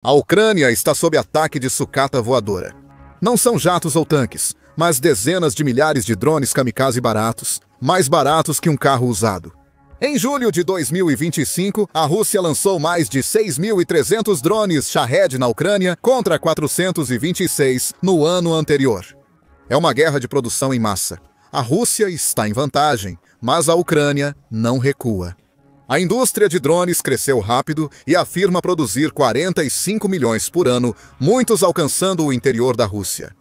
A Ucrânia está sob ataque de sucata voadora. Não são jatos ou tanques, mas dezenas de milhares de drones kamikaze baratos, mais baratos que um carro usado. Em julho de 2025, a Rússia lançou mais de 6.300 drones Shahed na Ucrânia contra 426 no ano anterior. É uma guerra de produção em massa. A Rússia está em vantagem, mas a Ucrânia não recua. A indústria de drones cresceu rápido e afirma produzir 45 milhões por ano, muitos alcançando o interior da Rússia.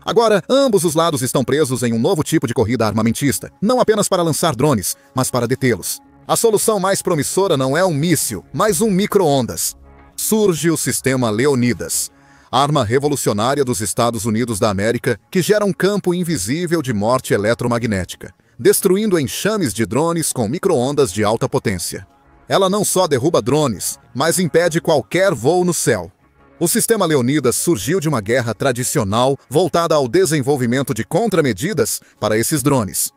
Agora, ambos os lados estão presos em um novo tipo de corrida armamentista, não apenas para lançar drones, mas para detê-los. A solução mais promissora não é um míssil, mas um micro-ondas. Surge o sistema Leonidas, arma revolucionária dos Estados Unidos da América que gera um campo invisível de morte eletromagnética, destruindo enxames de drones com micro-ondas de alta potência. Ela não só derruba drones, mas impede qualquer voo no céu. O sistema Leonidas surgiu de uma guerra tradicional voltada ao desenvolvimento de contramedidas para esses drones.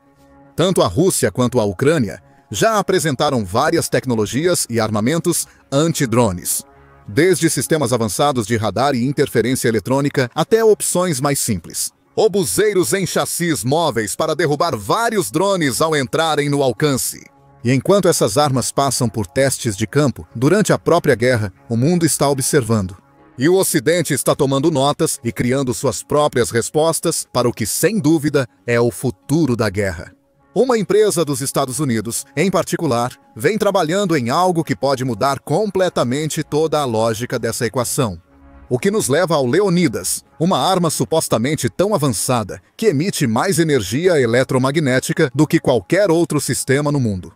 Tanto a Rússia quanto a Ucrânia já apresentaram várias tecnologias e armamentos anti-drones, desde sistemas avançados de radar e interferência eletrônica até opções mais simples. Obuseiros em chassis móveis para derrubar vários drones ao entrarem no alcance. E enquanto essas armas passam por testes de campo, durante a própria guerra, o mundo está observando. E o Ocidente está tomando notas e criando suas próprias respostas para o que, sem dúvida, é o futuro da guerra. Uma empresa dos Estados Unidos, em particular, vem trabalhando em algo que pode mudar completamente toda a lógica dessa equação. O que nos leva ao Leonidas, uma arma supostamente tão avançada que emite mais energia eletromagnética do que qualquer outro sistema no mundo.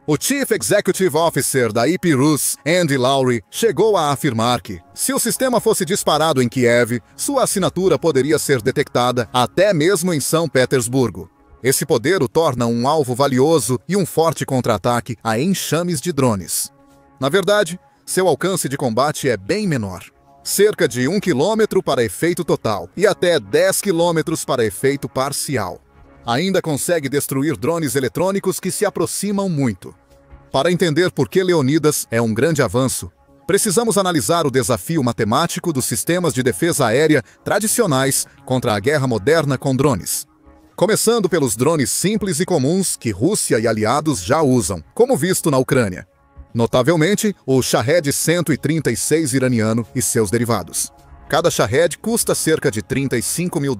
O Chief Executive Officer da IP-Rus, Andy Lowry, chegou a afirmar que, se o sistema fosse disparado em Kiev, sua assinatura poderia ser detectada até mesmo em São Petersburgo. Esse poder o torna um alvo valioso e um forte contra-ataque a enxames de drones. Na verdade, seu alcance de combate é bem menor. Cerca de 1 km para efeito total e até 10 km para efeito parcial. Ainda consegue destruir drones eletrônicos que se aproximam muito. Para entender por que Leonidas é um grande avanço, precisamos analisar o desafio matemático dos sistemas de defesa aérea tradicionais contra a guerra moderna com drones. Começando pelos drones simples e comuns que Rússia e aliados já usam, como visto na Ucrânia. Notavelmente, o Shahed 136 iraniano e seus derivados. Cada Shahed custa cerca de $35 mil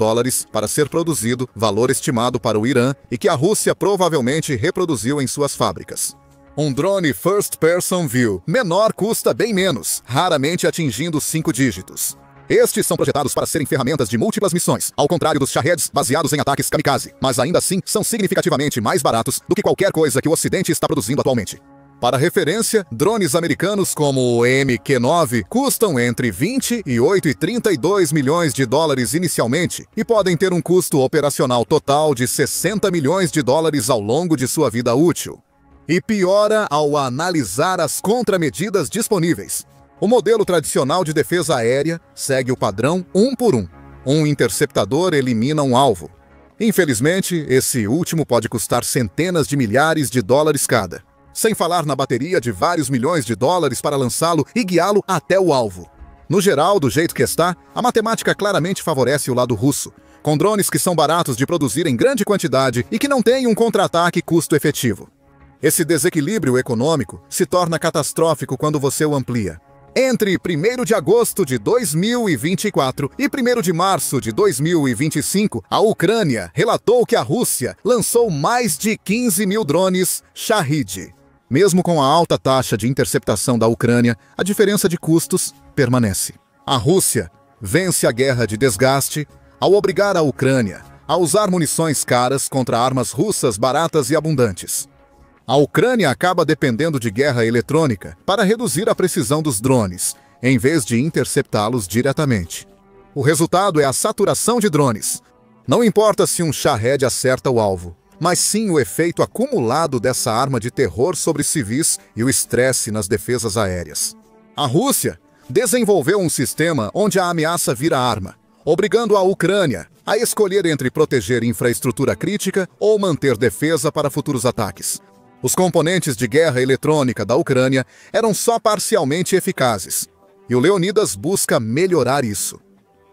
para ser produzido, valor estimado para o Irã e que a Rússia provavelmente reproduziu em suas fábricas. Um drone First Person View menor custa bem menos, raramente atingindo 5 dígitos. Estes são projetados para serem ferramentas de múltiplas missões, ao contrário dos Shaheds baseados em ataques kamikaze, mas ainda assim são significativamente mais baratos do que qualquer coisa que o Ocidente está produzindo atualmente. Para referência, drones americanos como o MQ-9 custam entre 28 e 32 milhões de dólares inicialmente e podem ter um custo operacional total de 60 milhões de dólares ao longo de sua vida útil. E piora ao analisar as contramedidas disponíveis. O modelo tradicional de defesa aérea segue o padrão 1 por 1. Um interceptador elimina um alvo. Infelizmente, esse último pode custar centenas de milhares de dólares cada. Sem falar na bateria de vários milhões de dólares para lançá-lo e guiá-lo até o alvo. No geral, do jeito que está, a matemática claramente favorece o lado russo, com drones que são baratos de produzir em grande quantidade e que não têm um contra-ataque custo-efetivo. Esse desequilíbrio econômico se torna catastrófico quando você o amplia. Entre 1º de agosto de 2024 e 1º de março de 2025, a Ucrânia relatou que a Rússia lançou mais de 15 mil drones Shahed. Mesmo com a alta taxa de interceptação da Ucrânia, a diferença de custos permanece. A Rússia vence a guerra de desgaste ao obrigar a Ucrânia a usar munições caras contra armas russas baratas e abundantes. A Ucrânia acaba dependendo de guerra eletrônica para reduzir a precisão dos drones, em vez de interceptá-los diretamente. O resultado é a saturação de drones. Não importa se um Shahed acerta o alvo, mas sim o efeito acumulado dessa arma de terror sobre civis e o estresse nas defesas aéreas. A Rússia desenvolveu um sistema onde a ameaça vira arma, obrigando a Ucrânia a escolher entre proteger infraestrutura crítica ou manter defesa para futuros ataques. Os componentes de guerra eletrônica da Ucrânia eram só parcialmente eficazes. e o Leonidas busca melhorar isso.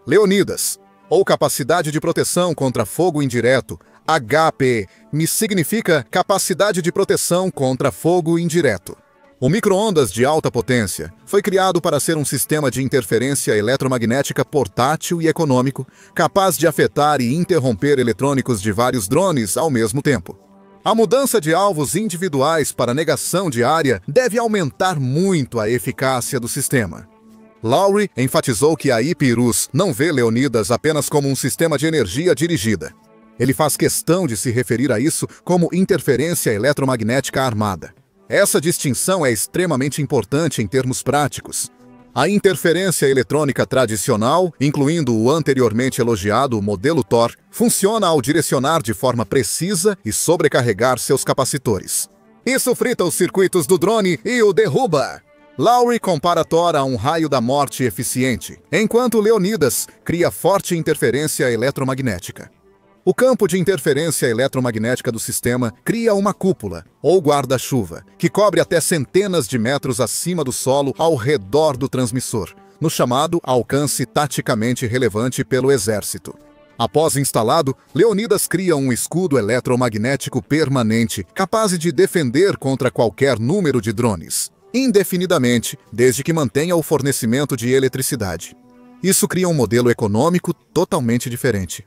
Leonidas, ou capacidade de proteção contra fogo indireto, HPM, significa capacidade de proteção contra fogo indireto. O micro-ondas de alta potência foi criado para ser um sistema de interferência eletromagnética portátil e econômico, capaz de afetar e interromper eletrônicos de vários drones ao mesmo tempo. A mudança de alvos individuais para negação de área deve aumentar muito a eficácia do sistema. Lowry enfatizou que a Ipirus não vê Leonidas apenas como um sistema de energia dirigida. Ele faz questão de se referir a isso como interferência eletromagnética armada. Essa distinção é extremamente importante em termos práticos. A interferência eletrônica tradicional, incluindo o anteriormente elogiado modelo Thor, funciona ao direcionar de forma precisa e sobrecarregar seus capacitores. Isso frita os circuitos do drone e o derruba. Lowry compara Thor a um raio da morte eficiente, enquanto Leonidas cria forte interferência eletromagnética. O campo de interferência eletromagnética do sistema cria uma cúpula, ou guarda-chuva, que cobre até centenas de metros acima do solo ao redor do transmissor, no chamado alcance taticamente relevante pelo exército. Após instalado, Leonidas cria um escudo eletromagnético permanente, capaz de defender contra qualquer número de drones, indefinidamente, desde que mantenha o fornecimento de eletricidade. Isso cria um modelo econômico totalmente diferente.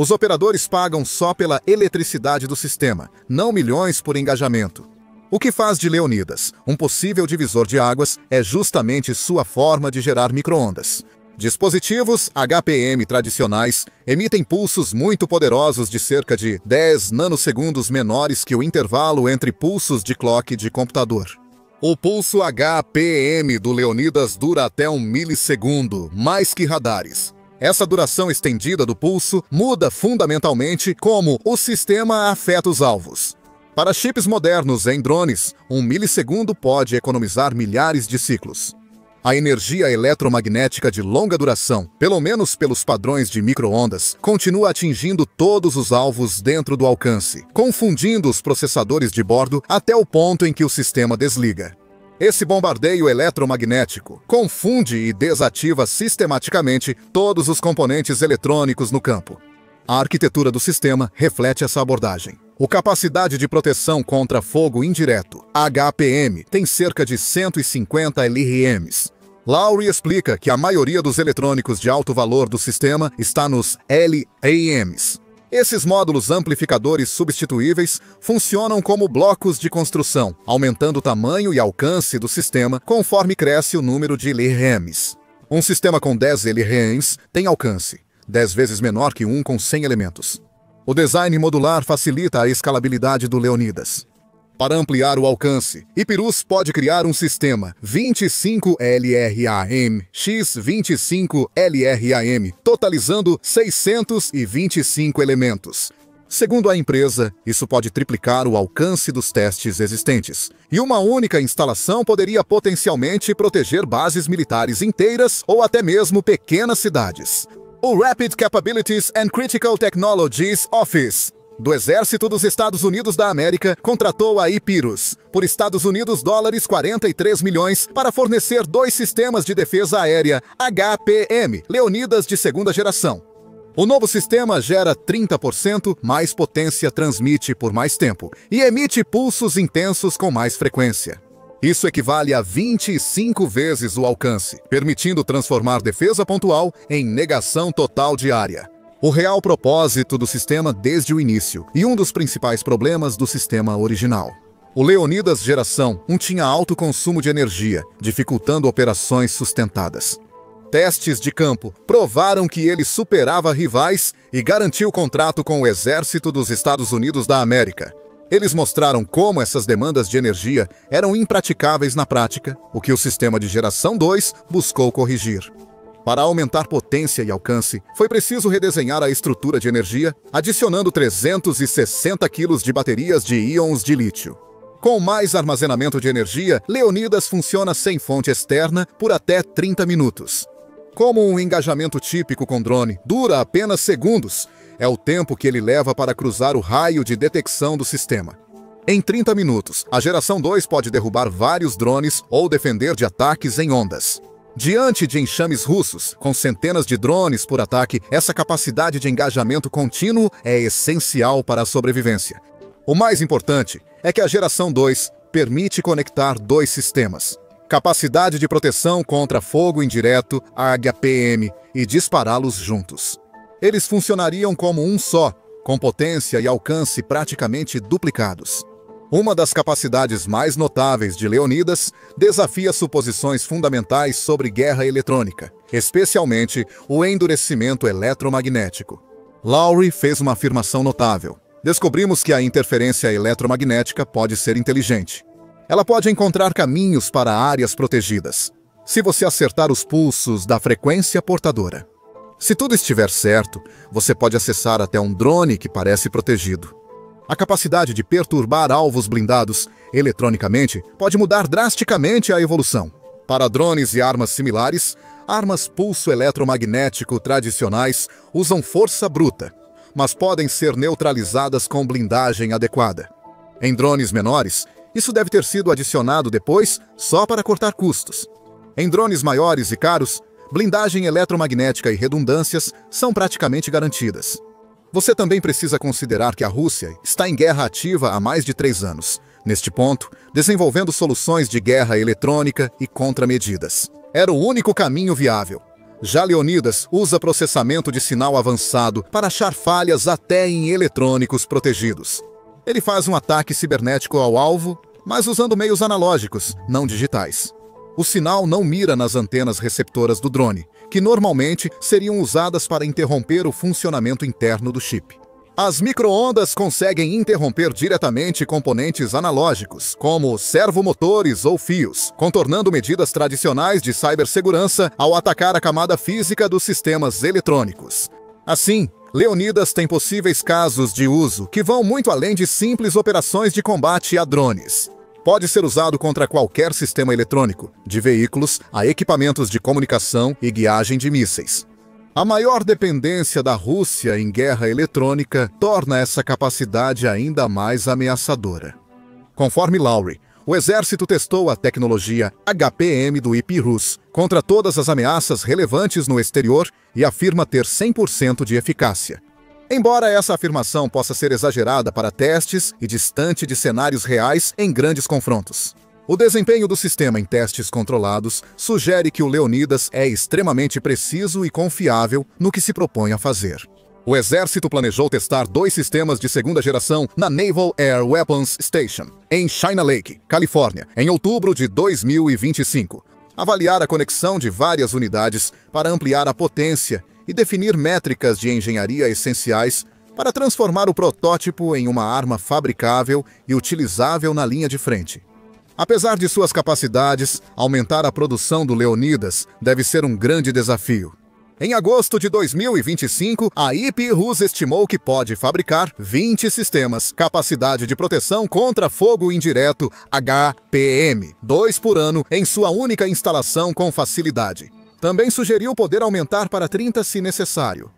Os operadores pagam só pela eletricidade do sistema, não milhões por engajamento. O que faz de Leonidas um possível divisor de águas é justamente sua forma de gerar micro-ondas. Dispositivos HPM tradicionais emitem pulsos muito poderosos de cerca de 10 nanosegundos menores que o intervalo entre pulsos de clock de computador. O pulso HPM do Leonidas dura até 1 milissegundo, mais que radares. Essa duração estendida do pulso muda fundamentalmente como o sistema afeta os alvos. Para chips modernos em drones, 1 milissegundo pode economizar milhares de ciclos. A energia eletromagnética de longa duração, pelo menos pelos padrões de micro-ondas, continua atingindo todos os alvos dentro do alcance, confundindo os processadores de bordo até o ponto em que o sistema desliga. Esse bombardeio eletromagnético confunde e desativa sistematicamente todos os componentes eletrônicos no campo. A arquitetura do sistema reflete essa abordagem. A capacidade de proteção contra fogo indireto, HPM, tem cerca de 150 LRMs. Lowry explica que a maioria dos eletrônicos de alto valor do sistema está nos LAMs. Esses módulos amplificadores substituíveis funcionam como blocos de construção, aumentando o tamanho e alcance do sistema conforme cresce o número de LRMs. Um sistema com 10 LRMs tem alcance, 10 vezes menor que um com 100 elementos. O design modular facilita a escalabilidade do Leonidas. Para ampliar o alcance, Ipirus pode criar um sistema 25 LRAM x 25 LRAM, totalizando 625 elementos. Segundo a empresa, isso pode triplicar o alcance dos testes existentes, e uma única instalação poderia potencialmente proteger bases militares inteiras ou até mesmo pequenas cidades. O Rapid Capabilities and Critical Technologies Office do Exército dos Estados Unidos da América contratou a Ipirus por US$ 43 milhões para fornecer 2 sistemas de defesa aérea HPM Leonidas de segunda geração. O novo sistema gera 30% mais potência, transmite por mais tempo e emite pulsos intensos com mais frequência. Isso equivale a 25 vezes o alcance, permitindo transformar defesa pontual em negação total de área. O real propósito do sistema desde o início, e um dos principais problemas do sistema original. O Leonidas Geração 1 tinha alto consumo de energia, dificultando operações sustentadas. Testes de campo provaram que ele superava rivais e garantiu contrato com o Exército dos Estados Unidos da América. Eles mostraram como essas demandas de energia eram impraticáveis na prática, o que o sistema de Geração 2 buscou corrigir. Para aumentar potência e alcance, foi preciso redesenhar a estrutura de energia, adicionando 360 kg de baterias de íons de lítio. Com mais armazenamento de energia, Leonidas funciona sem fonte externa por até 30 minutos. Como um engajamento típico com drone dura apenas segundos, é o tempo que ele leva para cruzar o raio de detecção do sistema. Em 30 minutos, a Geração 2 pode derrubar vários drones ou defender de ataques em ondas. Diante de enxames russos, com centenas de drones por ataque, essa capacidade de engajamento contínuo é essencial para a sobrevivência. O mais importante é que a geração 2 permite conectar dois sistemas. Capacidade de proteção contra fogo indireto, HPM, e dispará-los juntos. Eles funcionariam como um só, com potência e alcance praticamente duplicados. Uma das capacidades mais notáveis de Leonidas desafia suposições fundamentais sobre guerra eletrônica, especialmente o endurecimento eletromagnético. Lowry fez uma afirmação notável. Descobrimos que a interferência eletromagnética pode ser inteligente. Ela pode encontrar caminhos para áreas protegidas, se você acertar os pulsos da frequência portadora. Se tudo estiver certo, você pode acessar até um drone que parece protegido. A capacidade de perturbar alvos blindados eletronicamente pode mudar drasticamente a evolução. Para drones e armas similares, armas pulso eletromagnético tradicionais usam força bruta, mas podem ser neutralizadas com blindagem adequada. Em drones menores, isso deve ter sido adicionado depois só para cortar custos. Em drones maiores e caros, blindagem eletromagnética e redundâncias são praticamente garantidas. Você também precisa considerar que a Rússia está em guerra ativa há mais de 3 anos. Neste ponto, desenvolvendo soluções de guerra eletrônica e contramedidas. Era o único caminho viável. Já Leonidas usa processamento de sinal avançado para achar falhas até em eletrônicos protegidos. Ele faz um ataque cibernético ao alvo, mas usando meios analógicos, não digitais. O sinal não mira nas antenas receptoras do drone, que normalmente seriam usadas para interromper o funcionamento interno do chip. As micro-ondas conseguem interromper diretamente componentes analógicos, como servomotores ou fios, contornando medidas tradicionais de cibersegurança ao atacar a camada física dos sistemas eletrônicos. Assim, Leonidas tem possíveis casos de uso que vão muito além de simples operações de combate a drones. Pode ser usado contra qualquer sistema eletrônico, de veículos a equipamentos de comunicação e guiagem de mísseis. A maior dependência da Rússia em guerra eletrônica torna essa capacidade ainda mais ameaçadora. Conforme Lowry, o exército testou a tecnologia HPM do IP russo contra todas as ameaças relevantes no exterior e afirma ter 100% de eficácia. Embora essa afirmação possa ser exagerada para testes e distante de cenários reais em grandes confrontos, o desempenho do sistema em testes controlados sugere que o Leonidas é extremamente preciso e confiável no que se propõe a fazer. O exército planejou testar 2 sistemas de segunda geração na Naval Air Weapons Station, em China Lake, Califórnia, em outubro de 2025. Avaliar a conexão de várias unidades para ampliar a potência e definir métricas de engenharia essenciais para transformar o protótipo em uma arma fabricável e utilizável na linha de frente. Apesar de suas capacidades, aumentar a produção do Leonidas deve ser um grande desafio. Em agosto de 2025, a IP Rus estimou que pode fabricar 20 sistemas, capacidade de proteção contra fogo indireto HPM, 2 por ano em sua única instalação com facilidade. Também sugeriu poder aumentar para 30 se necessário.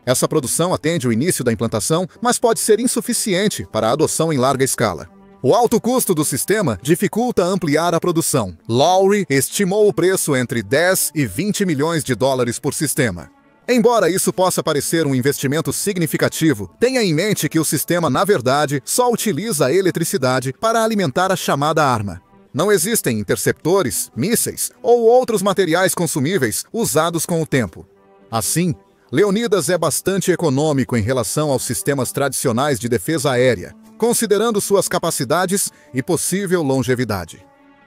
Essa produção atende o início da implantação, mas pode ser insuficiente para a adoção em larga escala. O alto custo do sistema dificulta ampliar a produção. Lowry estimou o preço entre 10 e 20 milhões de dólares por sistema. Embora isso possa parecer um investimento significativo, tenha em mente que o sistema, na verdade, só utiliza a eletricidade para alimentar a chamada arma. Não existem interceptores, mísseis ou outros materiais consumíveis usados com o tempo. Assim, Leonidas é bastante econômico em relação aos sistemas tradicionais de defesa aérea, considerando suas capacidades e possível longevidade.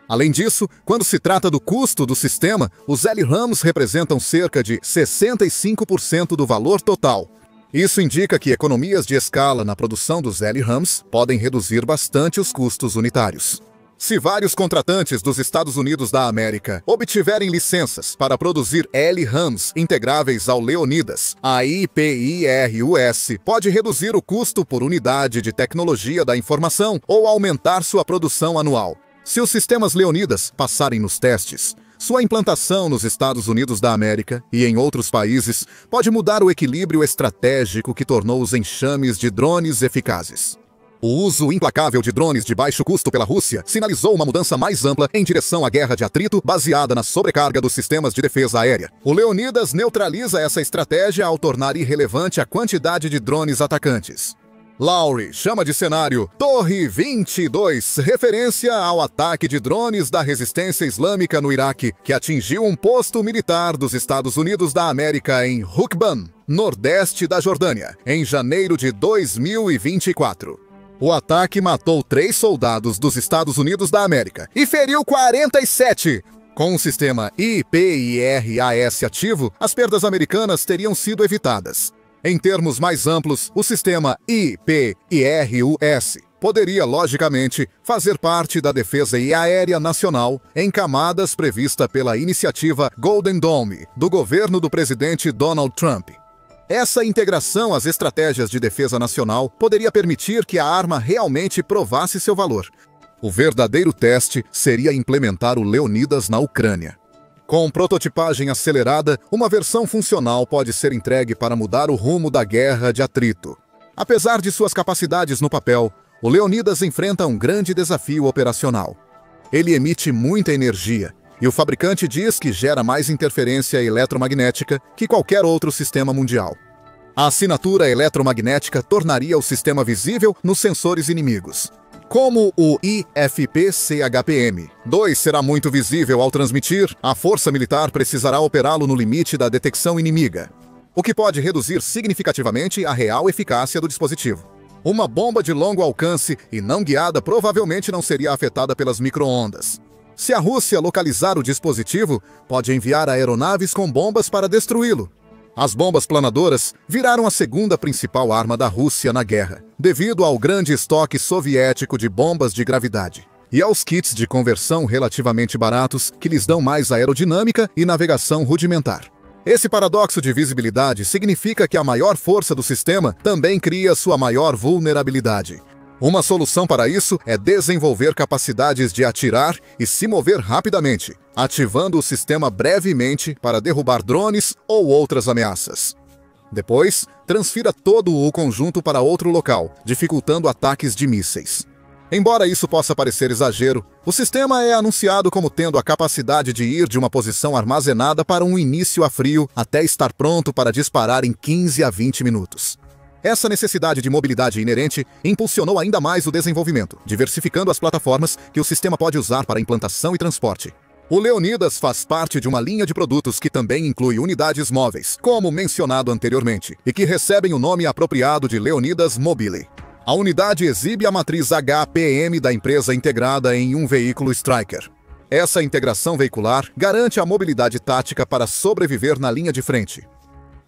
Além disso, quando se trata do custo do sistema, os LRAMs representam cerca de 65% do valor total. Isso indica que economias de escala na produção dos LRAMs podem reduzir bastante os custos unitários. Se vários contratantes dos Estados Unidos da América obtiverem licenças para produzir LRAMs integráveis ao Leonidas, a IPIRUS pode reduzir o custo por unidade de tecnologia da informação ou aumentar sua produção anual. Se os sistemas Leonidas passarem nos testes, sua implantação nos Estados Unidos da América e em outros países pode mudar o equilíbrio estratégico que tornou os enxames de drones eficazes. O uso implacável de drones de baixo custo pela Rússia sinalizou uma mudança mais ampla em direção à guerra de atrito baseada na sobrecarga dos sistemas de defesa aérea. O Leonidas neutraliza essa estratégia ao tornar irrelevante a quantidade de drones atacantes. Lowry chama de cenário Torre 22, referência ao ataque de drones da resistência islâmica no Iraque, que atingiu um posto militar dos Estados Unidos da América em Hukban, nordeste da Jordânia, em janeiro de 2024. O ataque matou 3 soldados dos Estados Unidos da América e feriu 47. Com o sistema IPIRAS ativo, as perdas americanas teriam sido evitadas. Em termos mais amplos, o sistema IPIRUS poderia, logicamente, fazer parte da defesa aérea nacional em camadas prevista pela iniciativa Golden Dome do governo do presidente Donald Trump. Essa integração às estratégias de defesa nacional poderia permitir que a arma realmente provasse seu valor. O verdadeiro teste seria implementar o Leonidas na Ucrânia. Com prototipagem acelerada, uma versão funcional pode ser entregue para mudar o rumo da guerra de atrito. Apesar de suas capacidades no papel, o Leonidas enfrenta um grande desafio operacional. Ele emite muita energia, e o fabricante diz que gera mais interferência eletromagnética que qualquer outro sistema mundial. A assinatura eletromagnética tornaria o sistema visível nos sensores inimigos. Como o IFP-CHPM-2 será muito visível ao transmitir, a força militar precisará operá-lo no limite da detecção inimiga, o que pode reduzir significativamente a real eficácia do dispositivo. Uma bomba de longo alcance e não guiada provavelmente não seria afetada pelas micro-ondas. Se a Rússia localizar o dispositivo, pode enviar aeronaves com bombas para destruí-lo. As bombas planadoras viraram a segunda principal arma da Rússia na guerra, devido ao grande estoque soviético de bombas de gravidade e aos kits de conversão relativamente baratos que lhes dão mais aerodinâmica e navegação rudimentar. Esse paradoxo de visibilidade significa que a maior força do sistema também cria sua maior vulnerabilidade. Uma solução para isso é desenvolver capacidades de atirar e se mover rapidamente, ativando o sistema brevemente para derrubar drones ou outras ameaças. Depois, transfira todo o conjunto para outro local, dificultando ataques de mísseis. Embora isso possa parecer exagero, o sistema é anunciado como tendo a capacidade de ir de uma posição armazenada para um início a frio até estar pronto para disparar em 15 a 20 minutos. Essa necessidade de mobilidade inerente impulsionou ainda mais o desenvolvimento, diversificando as plataformas que o sistema pode usar para implantação e transporte. O Leonidas faz parte de uma linha de produtos que também inclui unidades móveis, como mencionado anteriormente, e que recebem o nome apropriado de Leonidas Mobile. A unidade exibe a matriz HPM da empresa integrada em um veículo Stryker. Essa integração veicular garante a mobilidade tática para sobreviver na linha de frente.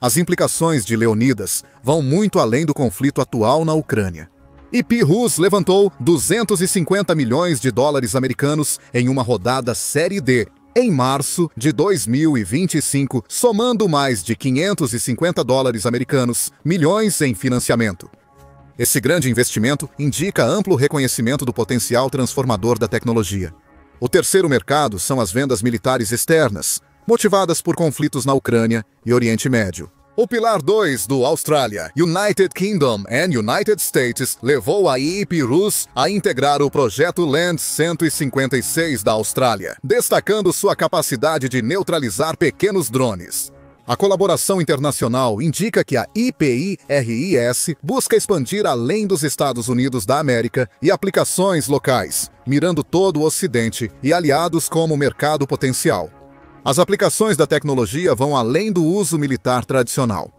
As implicações de Leonidas vão muito além do conflito atual na Ucrânia. IPIRUS levantou 250 milhões de dólares americanos em uma rodada Série D em março de 2025, somando mais de 550 dólares americanos, milhões em financiamento. Esse grande investimento indica amplo reconhecimento do potencial transformador da tecnologia. O terceiro mercado são as vendas militares externas, motivadas por conflitos na Ucrânia e Oriente Médio. O pilar 2 do Austrália, United Kingdom and United States levou a IPIRUS a integrar o projeto Land 156 da Austrália, destacando sua capacidade de neutralizar pequenos drones. A colaboração internacional indica que a IPIRIS busca expandir além dos Estados Unidos da América e aplicações locais, mirando todo o Ocidente e aliados como mercado potencial. As aplicações da tecnologia vão além do uso militar tradicional.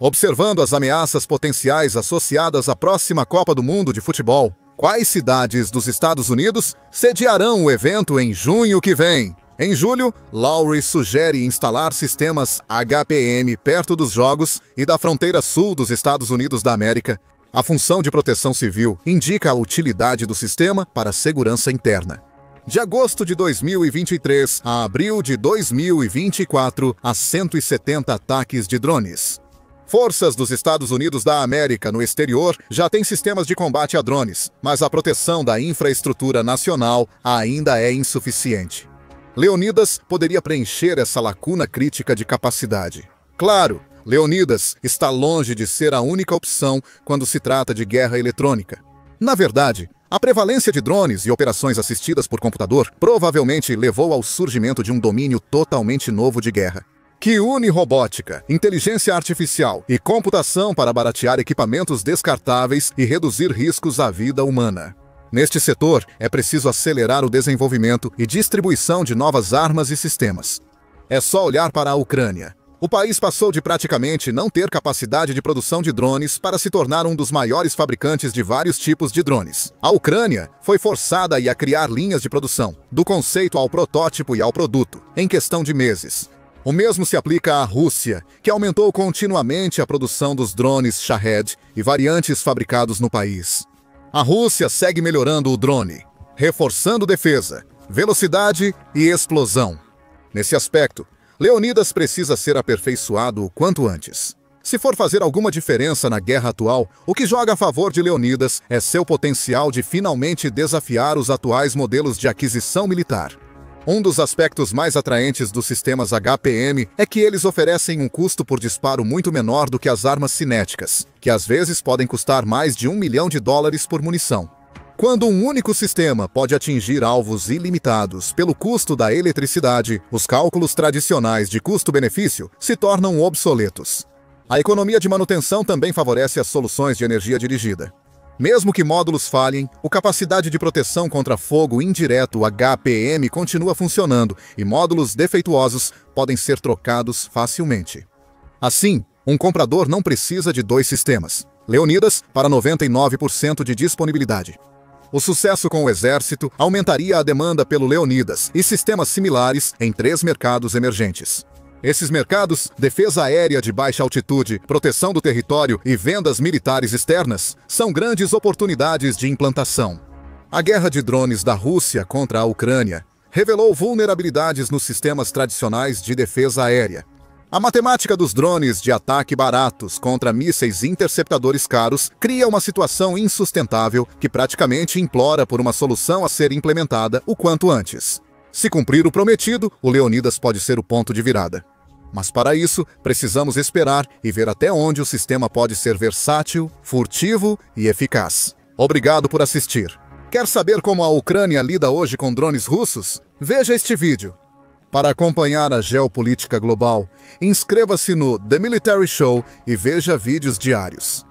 Observando as ameaças potenciais associadas à próxima Copa do Mundo de futebol, quais cidades dos Estados Unidos sediarão o evento em junho que vem? Em julho, Lowry sugere instalar sistemas HPM perto dos jogos e da fronteira sul dos Estados Unidos da América. A função de proteção civil indica a utilidade do sistema para a segurança interna. De agosto de 2023 a abril de 2024, há 170 ataques de drones. Forças dos Estados Unidos da América no exterior já têm sistemas de combate a drones, mas a proteção da infraestrutura nacional ainda é insuficiente. Leonidas poderia preencher essa lacuna crítica de capacidade. Claro, Leonidas está longe de ser a única opção quando se trata de guerra eletrônica. Na verdade, a prevalência de drones e operações assistidas por computador provavelmente levou ao surgimento de um domínio totalmente novo de guerra, que une robótica, inteligência artificial e computação para baratear equipamentos descartáveis e reduzir riscos à vida humana. Neste setor, é preciso acelerar o desenvolvimento e distribuição de novas armas e sistemas. É só olhar para a Ucrânia. O país passou de praticamente não ter capacidade de produção de drones para se tornar um dos maiores fabricantes de vários tipos de drones. A Ucrânia foi forçada a criar linhas de produção, do conceito ao protótipo e ao produto, em questão de meses. O mesmo se aplica à Rússia, que aumentou continuamente a produção dos drones Shahed e variantes fabricados no país. A Rússia segue melhorando o drone, reforçando defesa, velocidade e explosão. Nesse aspecto, Leonidas precisa ser aperfeiçoado o quanto antes. Se for fazer alguma diferença na guerra atual, o que joga a favor de Leonidas é seu potencial de finalmente desafiar os atuais modelos de aquisição militar. Um dos aspectos mais atraentes dos sistemas HPM é que eles oferecem um custo por disparo muito menor do que as armas cinéticas, que às vezes podem custar mais de $1 milhão por munição. Quando um único sistema pode atingir alvos ilimitados pelo custo da eletricidade, os cálculos tradicionais de custo-benefício se tornam obsoletos. A economia de manutenção também favorece as soluções de energia dirigida. Mesmo que módulos falhem, a capacidade de proteção contra fogo indireto HPM continua funcionando e módulos defeituosos podem ser trocados facilmente. Assim, um comprador não precisa de 2 sistemas. Leonidas para 99% de disponibilidade. O sucesso com o exército aumentaria a demanda pelo Leonidas e sistemas similares em 3 mercados emergentes. Esses mercados, defesa aérea de baixa altitude, proteção do território e vendas militares externas, são grandes oportunidades de implantação. A guerra de drones da Rússia contra a Ucrânia revelou vulnerabilidades nos sistemas tradicionais de defesa aérea. A matemática dos drones de ataque baratos contra mísseis interceptadores caros cria uma situação insustentável que praticamente implora por uma solução a ser implementada o quanto antes. Se cumprir o prometido, o Leonidas pode ser o ponto de virada. Mas para isso, precisamos esperar e ver até onde o sistema pode ser versátil, furtivo e eficaz. Obrigado por assistir. Quer saber como a Ucrânia lida hoje com drones russos? Veja este vídeo. Para acompanhar a geopolítica global, inscreva-se no The Military Show e veja vídeos diários.